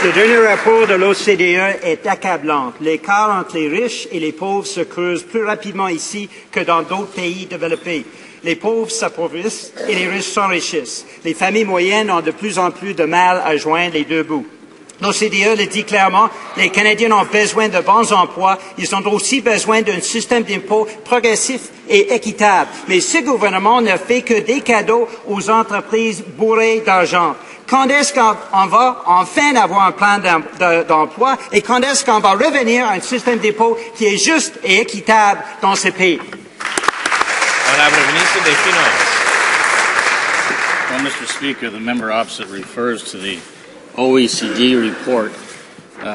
Le dernier rapport de l'OCDE est accablant. L'écart entre les riches et les pauvres se creuse plus rapidement ici que dans d'autres pays développés. Les pauvres s'appauvrissent et les riches s'enrichissent. Les familles moyennes ont de plus en plus de mal à joindre les deux bouts. L'OCDE le dit clairement, les Canadiens ont besoin de bons emplois, ils ont aussi besoin d'un système d'impôt progressif et équitable. Mais ce gouvernement ne fait que des cadeaux aux entreprises bourrées d'argent. Quand est-ce qu'on va enfin avoir un plan d'emploi et quand est-ce qu'on va revenir à un système d'impôt qui est juste et équitable dans ce pays? Well, Mr. Speaker, the member opposite refers to the OECD report.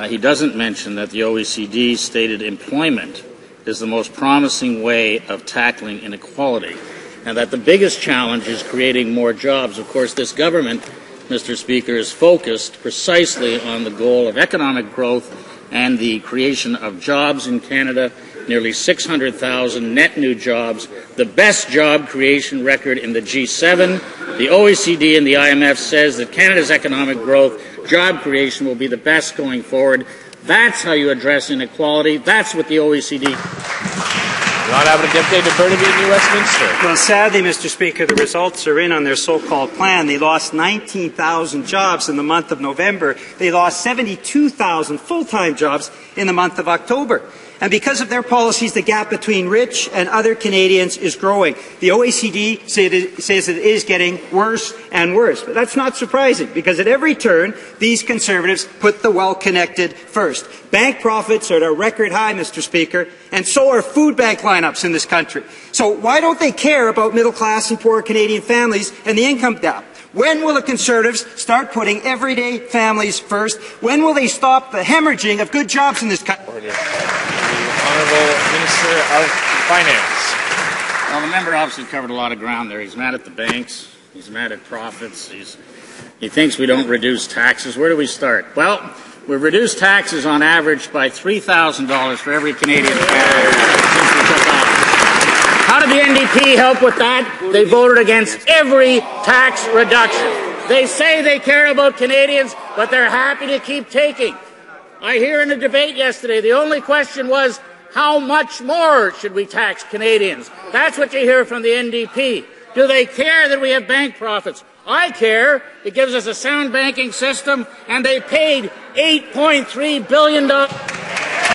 He doesn't mention that the OECD stated employment is the most promising way of tackling inequality, and that the biggest challenge is creating more jobs. Of course, this government, Mr. Speaker, is focused precisely on the goal of economic growth and the creation of jobs in Canada, nearly 600,000 net new jobs, the best job creation record in the G7. The OECD and the IMF says that Canada's economic growth, job creation will be the best going forward. That's how you address inequality. That's what the OECD... Well, sadly, Mr. Speaker, the results are in on their so-called plan. They lost 19,000 jobs in the month of November. They lost 72,000 full-time jobs in the month of October. And because of their policies, the gap between rich and other Canadians is growing. The OECD says it is getting worse and worse. But that's not surprising, because at every turn, these Conservatives put the well-connected first. Bank profits are at a record high, Mr. Speaker, and so are food bank lineups in this country. So why don't they care about middle-class and poor Canadian families and the income gap? When will the Conservatives start putting everyday families first? When will they stop the hemorrhaging of good jobs in this country? Honourable Minister of Finance. Well, the member obviously covered a lot of ground there. He's mad at the banks. He's mad at profits. He thinks we don't reduce taxes. Where do we start? Well, we've reduced taxes on average by $3,000 for every Canadian family since we took office. How did the NDP help with that? They voted against every tax reduction. They say they care about Canadians, but they're happy to keep taking. I hear in a debate yesterday, the only question was, how much more should we tax Canadians? That's what you hear from the NDP. Do they care that we have bank profits? I care. It gives us a sound banking system, and they paid $8.3 billion.